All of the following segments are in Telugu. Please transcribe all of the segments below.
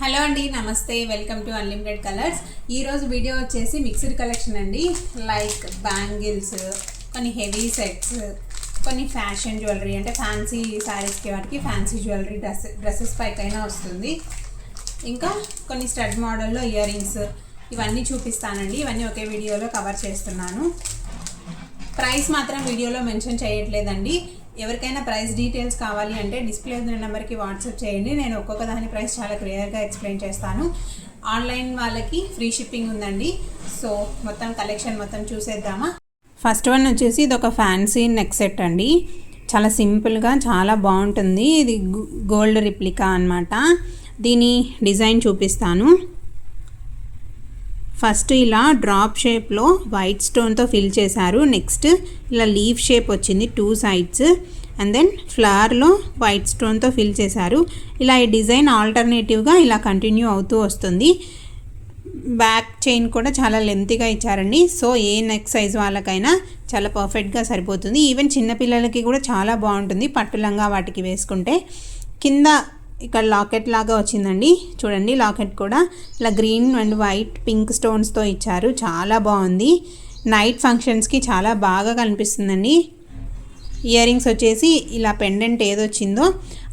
హలో అండి, నమస్తే. Welcome to unlimited colours. ఈరోజు వీడియో వచ్చేసి మిక్స్డ్ కలెక్షన్ అండి. లైక్ బ్యాంగిల్స్, కొన్ని హెవీ సెట్స్, కొన్ని ఫ్యాషన్ జ్యువెలరీ అంటే ఫ్యాన్సీ శారీస్కి వాటికి ఫ్యాన్సీ జ్యువెలరీ డ్రెస్సెస్ పైకైనా వస్తుంది. ఇంకా కొన్ని స్టడ్ మోడల్లో ఇయర్ రింగ్స్, ఇవన్నీ చూపిస్తానండి. ఇవన్నీ ఒకే వీడియోలో కవర్ చేస్తున్నాను. ప్రైస్ మాత్రం వీడియోలో మెన్షన్ చేయట్లేదండి. ఎవరికైనా ప్రైస్ డీటెయిల్స్ కావాలి అంటే డిస్ప్లే ఉన్న నెంబర్కి వాట్సాప్ చేయండి. నేను ఒక్కొక్క దాని ప్రైస్ చాలా క్లియర్గా ఎక్స్ప్లెయిన్ చేస్తాను. ఆన్లైన్ వాళ్ళకి ఫ్రీ షిప్పింగ్ ఉందండి. సో మొత్తం కలెక్షన్ మొత్తం చూసేద్దామా. ఫస్ట్ వన్ వచ్చేసి ఇది ఒక ఫ్యాన్సీ నెక్ సెట్ అండి. చాలా సింపుల్గా చాలా బాగుంటుంది. ఇది గోల్డ్ రిప్లికా అన్నమాట. దీని డిజైన్ చూపిస్తాను. ఫస్ట్ ఇలా డ్రాప్ షేప్లో వైట్ స్టోన్తో ఫిల్ చేశారు. నెక్స్ట్ ఇలా లీఫ్ షేప్ వచ్చింది 2 sides. అండ్ దెన్ ఫ్లవర్లో వైట్ స్టోన్తో ఫిల్ చేశారు. ఇలా ఈ డిజైన్ ఆల్టర్నేటివ్గా ఇలా కంటిన్యూ అవుతూ వస్తుంది. బ్యాక్ చైన్ కూడా చాలా లెంతీగా ఇచ్చారండి. సో ఏ నెక్ సైజ్ వాళ్ళకైనా చాలా పర్ఫెక్ట్గా సరిపోతుంది. ఈవెన్ చిన్నపిల్లలకి కూడా చాలా బాగుంటుంది పట్టులంగా వాటికి వేసుకుంటే. కింద ఇక్కడ లాకెట్ లాగా వచ్చిందండి. చూడండి, లాకెట్ కూడా ఇలా గ్రీన్ అండ్ వైట్ పింక్ స్టోన్స్తో ఇచ్చారు. చాలా బాగుంది. నైట్ ఫంక్షన్స్కి చాలా బాగా కనిపిస్తుందండి. ఇయర్ రింగ్స్ వచ్చేసి ఇలా పెండెంట్ ఏదొచ్చిందో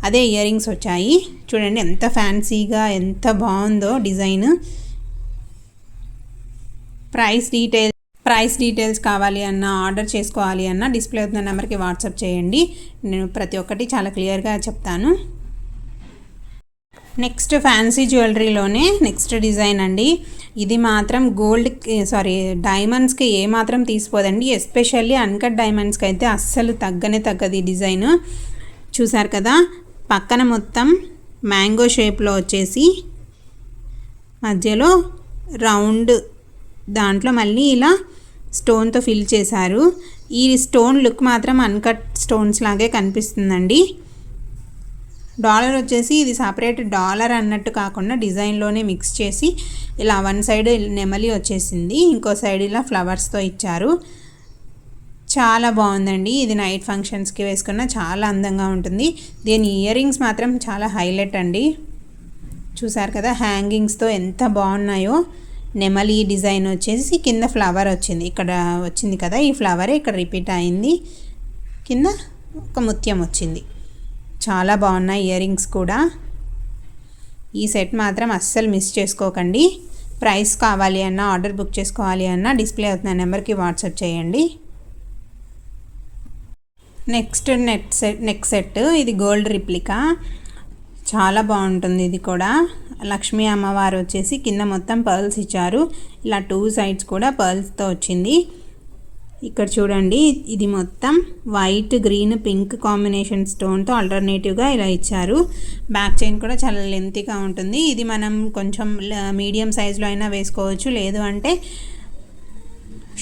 అదే ఇయర్ రింగ్స్ వచ్చాయి. చూడండి ఎంత ఫ్యాన్సీగా ఎంత బాగుందో డిజైన్. ప్రైస్ డీటెయిల్స్ కావాలి అన్నా, ఆర్డర్ చేసుకోవాలి అన్నా డిస్ప్లే అవుతున్న నెంబర్కి వాట్సాప్ చేయండి. నేను ప్రతి ఒక్కటి చాలా క్లియర్గా చెప్తాను. నెక్స్ట్ ఫ్యాన్సీ జ్యువెలరీలోనే నెక్స్ట్ డిజైన్ అండి. ఇది మాత్రం డైమండ్స్కి ఏమాత్రం తీసిపోదండి. ఎస్పెషల్లీ అన్కట్ డైమండ్స్కి అయితే అస్సలు తగ్గదు ఈ డిజైన్. చూసారు కదా, పక్కన మొత్తం మ్యాంగో షేప్లో వచ్చేసి మధ్యలో రౌండ్ దాంట్లో మళ్ళీ ఇలా స్టోన్తో ఫిల్ చేశారు. ఈ స్టోన్ లుక్ మాత్రం అన్కట్ స్టోన్స్ లాగే కనిపిస్తుందండి. డాలర్ వచ్చేసి ఇది సపరేట్ డాలర్ అన్నట్టు కాకుండా డిజైన్లోనే మిక్స్ చేసి ఇలా వన్ సైడ్ నెమలి వచ్చేసింది, ఇంకో సైడ్ ఇలా ఫ్లవర్స్తో ఇచ్చారు. చాలా బాగుందండి. ఇది నైట్ ఫంక్షన్స్కి వేసుకున్న చాలా అందంగా ఉంటుంది. దీని ఇయర్ రింగ్స్ మాత్రం చాలా హైలైట్ అండి. చూసారు కదా, హ్యాంగింగ్స్తో ఎంత బాగున్నాయో. నెమలి డిజైన్ వచ్చేసి కింద ఫ్లవర్ వచ్చింది. ఇక్కడ వచ్చింది కదా, ఈ ఫ్లవరే ఇక్కడ రిపీట్ అయింది. కింద ఒక ముత్యం వచ్చింది. చాలా బాగున్నాయి ఇయర్ రింగ్స్ కూడా. ఈ సెట్ మాత్రం అస్సలు మిస్ చేసుకోకండి. ప్రైస్ కావాలి అన్నా, ఆర్డర్ బుక్ చేసుకోవాలి అన్నా డిస్ప్లే అవుతున్న నెంబర్కి వాట్సాప్ చేయండి. నెక్స్ట్ నెక్ సెట్ ఇది గోల్డ్ రిప్లికా. చాలా బాగుంటుంది. ఇది కూడా లక్ష్మీ అమ్మవారు వచ్చేసి కింద మొత్తం పర్ల్స్ ఇచ్చారు. ఇలా 2 sides కూడా పర్ల్స్తో వచ్చింది. ఇక్కడ చూడండి, ఇది మొత్తం వైట్ గ్రీన్ పింక్ కాంబినేషన్ స్టోన్తో ఆల్టర్నేటివ్గా ఇలా ఇచ్చారు. బ్యాక్ చైన్ కూడా చాలా లెంతీగా ఉంటుంది. ఇది మనం కొంచెం మీడియం సైజులో అయినా వేసుకోవచ్చు, లేదు అంటే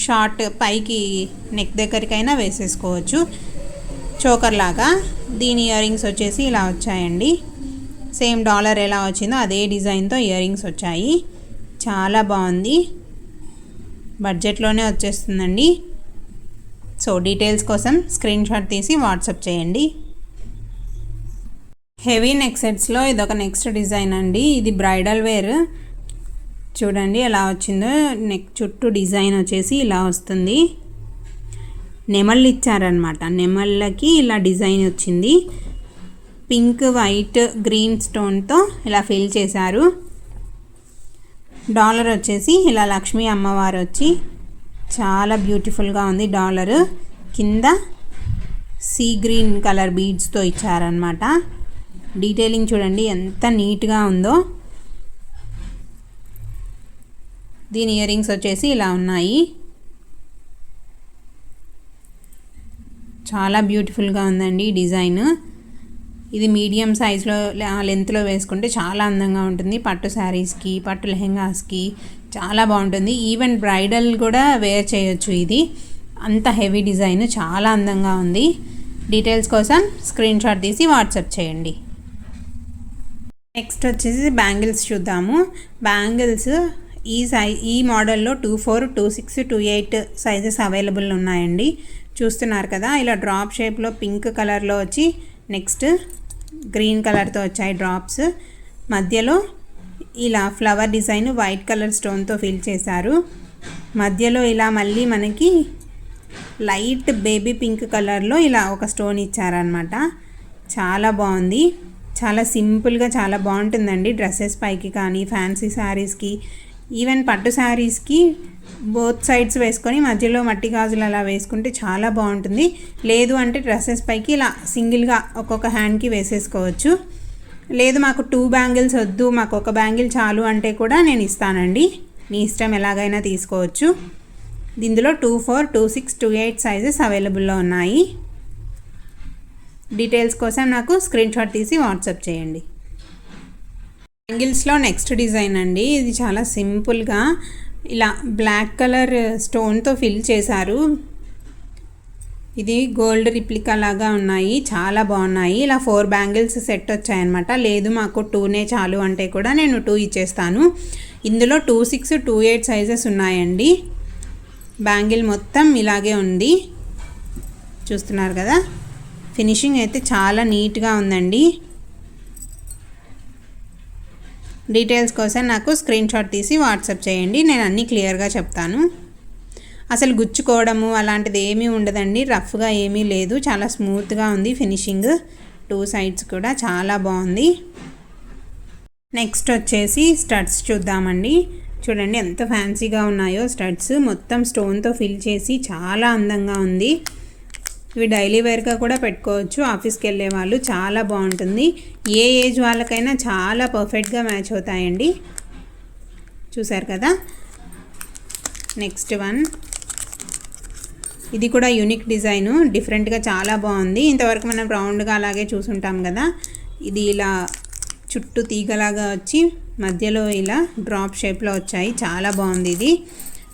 షార్ట్ పైకి నెక్ దగ్గరికైనా వేసేసుకోవచ్చు చోకర్ లాగా. దీని ఇయర్ రింగ్స్ వచ్చేసి ఇలా వచ్చాయండి. సేమ్ డాలర్ ఎలా వచ్చిందో అదే డిజైన్తో ఇయర్ రింగ్స్ వచ్చాయి. చాలా బాగుంది. బడ్జెట్లోనే వచ్చేస్తుందండి. సో డీటెయిల్స్ కోసం స్క్రీన్ షాట్ తీసి వాట్సాప్ చేయండి. హెవీ నెక్ సెట్స్లో ఇదొక నెక్స్ట్ డిజైన్ అండి. ఇది బ్రైడల్ వేర్. చూడండి ఎలా వచ్చిందో. నెక్ చుట్టూ డిజైన్ వచ్చేసి ఇలా వస్తుంది. నెమళ్ళు ఇచ్చారనమాట. నెమళ్ళకి ఇలా డిజైన్ వచ్చింది. పింక్ వైట్ గ్రీన్ స్టోన్తో ఇలా ఫిల్ చేశారు. డాలర్ వచ్చేసి ఇలా లక్ష్మీ అమ్మవారు వచ్చి చాలా బ్యూటిఫుల్గా ఉంది. డాలర్ కింద సీ గ్రీన్ కలర్ బీడ్స్తో ఇచ్చారనమాట. డీటెయిలింగ్ చూడండి ఎంత నీట్గా ఉందో. దీని ఇయర్ రింగ్స్ వచ్చేసి ఇలా ఉన్నాయి. చాలా బ్యూటిఫుల్గా ఉందండి డిజైన్. ఇది మీడియం సైజులో లెంత్లో వేసుకుంటే చాలా అందంగా ఉంటుంది. పట్టు శారీస్కి, పట్టు లెహెంగాస్కి చాలా బాగుంటుంది. ఈవెన్ బ్రైడల్ కూడా వేర్ చేయొచ్చు. ఇది అంత హెవీ డిజైన్ చాలా అందంగా ఉంది. డీటెయిల్స్ కోసం స్క్రీన్ షాట్ తీసి వాట్సాప్ చేయండి. నెక్స్ట్ వచ్చేసి బ్యాంగిల్స్ చూద్దాము. బ్యాంగిల్స్ ఈ మోడల్లో 24, 26, 28 సైజెస్ అవైలబుల్ ఉన్నాయండి. చూస్తున్నారు కదా, ఇలా డ్రాప్ షేప్లో పింక్ కలర్లో వచ్చి నెక్స్ట్ గ్రీన్ కలర్తో వచ్చాయి డ్రాప్స్. మధ్యలో ఇలా ఫ్లవర్ డిజైన్ వైట్ కలర్ స్టోన్తో ఫిల్ చేశారు. మధ్యలో ఇలా మళ్ళీ మనకి లైట్ బేబీ పింక్ కలర్లో ఇలా ఒక స్టోన్ ఇచ్చారనమాట. చాలా బాగుంది, చాలా సింపుల్గా చాలా బాగుంటుందండి. డ్రెస్సెస్ పైకి కానీ, ఫ్యాన్సీ శారీస్కి, ఈవెన్ పట్టు శారీస్కి బోత్ సైడ్స్ వేసుకొని మధ్యలో మట్టి గాజులు అలా వేసుకుంటే చాలా బాగుంటుంది. లేదు అంటే డ్రెస్సెస్ పైకి ఇలా సింగిల్గా ఒక్కొక్క హ్యాండ్కి వేసేసుకోవచ్చు. లేదు మాకు 2 బ్యాంగిల్స్ వద్దు, మాకు ఒక బ్యాంగిల్ చాలు అంటే కూడా నేను ఇస్తానండి. మీ ఇష్టం, ఎలాగైనా తీసుకోవచ్చు. దీనిలో 2, 4, 2, 6, 2, 8 సైజెస్ అవైలబుల్లో ఉన్నాయి. డీటెయిల్స్ కోసం నాకు స్క్రీన్ షాట్ తీసి వాట్సాప్ చేయండి. బ్యాంగిల్స్లో నెక్స్ట్ డిజైన్ అండి. ఇది చాలా సింపుల్గా ఇలా బ్లాక్ కలర్ స్టోన్తో ఫిల్ చేశారు. ఇది గోల్డ్ రిప్లికా లాగా ఉన్నాయి, చాలా బాగున్నాయి. ఇలా 4 బ్యాంగిల్స్ సెట్ వచ్చాయన్నమాట. లేదు మాకు 2నే చాలు అంటే కూడా నేను 2 ఇచ్చేస్తాను. ఇందులో 2, 6, 2, 8 సైజెస్ ఉన్నాయండి. బ్యాంగిల్ మొత్తం ఇలాగే ఉంది, చూస్తున్నారు కదా. ఫినిషింగ్ అయితే చాలా నీట్గా ఉందండి. డీటెయిల్స్ కోసం నాకు స్క్రీన్ షాట్ తీసి వాట్సాప్ చేయండి, నేను అన్నీ క్లియర్గా చెప్తాను. అసలు గుచ్చుకోవడము అలాంటిది ఏమీ ఉండదండి, రఫ్గా ఏమీ లేదు, చాలా స్మూత్గా ఉంది ఫినిషింగ్. 2 సైడ్స్ కూడా చాలా బాగుంది. నెక్స్ట్ వచ్చేసి స్టడ్స్ చూద్దామండి. చూడండి ఎంత ఫ్యాన్సీగా ఉన్నాయో స్టడ్స్. మొత్తం స్టోన్తో ఫిల్ చేసి చాలా అందంగా ఉంది. ఇవి డైలీ వేర్గా కూడా పెట్టుకోవచ్చు, ఆఫీస్కి వెళ్ళే వాళ్ళు. చాలా బాగుంటుంది. ఏ ఏజ్ వాళ్ళకైనా చాలా పర్ఫెక్ట్గా మ్యాచ్ అవుతాయండి. చూసారు కదా. నెక్స్ట్ వన్, ఇది కూడా యూనిక్ డిజైను, డిఫరెంట్గా చాలా బాగుంది. ఇంతవరకు మనం రౌండ్గా అలాగే చూసుంటాం కదా. ఇది ఇలా చుట్టూ తీగలాగా వచ్చి మధ్యలో ఇలా డ్రాప్ షేప్లో వచ్చాయి, చాలా బాగుంది ఇది.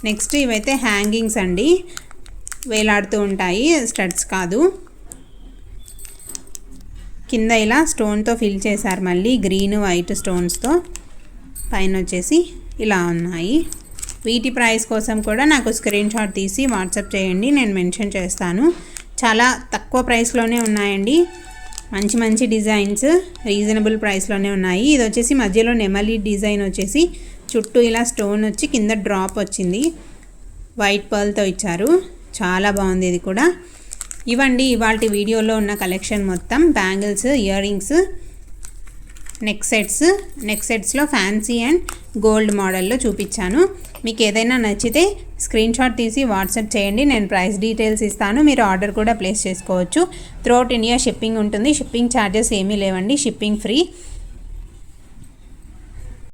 నెక్స్ట్ ఇవైతే హ్యాంగింగ్స్ అండి, వేలాడుతూ ఉంటాయి, స్టడ్స్ కాదు. కింద ఇలా స్టోన్తో ఫిల్ చేశారు, మళ్ళీ గ్రీన్ వైట్ స్టోన్స్తో. పైన వచ్చేసి ఇలా ఉన్నాయి. వీటి ప్రైస్ కోసం కూడా నాకు స్క్రీన్ షాట్ తీసి వాట్సాప్ చేయండి, నేను మెన్షన్ చేస్తాను. చాలా తక్కువ ప్రైస్లోనే ఉన్నాయండి. మంచి మంచి డిజైన్స్ రీజనబుల్ ప్రైస్లోనే ఉన్నాయి. ఇది వచ్చేసి మధ్యలో నెమలి డిజైన్ వచ్చేసి చుట్టూ ఇలా స్టోన్ వచ్చి కింద డ్రాప్ వచ్చింది, వైట్ పర్ల్తో ఇచ్చారు. చాలా బాగుంది ఇది కూడా. ఇవండి ఇవాల్టి వీడియోలో ఉన్న కలెక్షన్ మొత్తం. బ్యాంగిల్స్, ఇయర్ రింగ్స్, నెక్ సెట్స్లో ఫ్యాన్సీ అండ్ గోల్డ్ మోడల్లో చూపించాను. మీకు ఏదైనా నచ్చితే స్క్రీన్ షాట్ తీసి వాట్సాప్ చేయండి, నేను ప్రైస్ డీటెయిల్స్ ఇస్తాను. మీరు ఆర్డర్ కూడా ప్లేస్ చేసుకోవచ్చు. త్రూఅవుట్ ఇండియా షిప్పింగ్ ఉంటుంది. షిప్పింగ్ ఛార్జెస్ ఏమీ లేవండి, షిప్పింగ్ ఫ్రీ.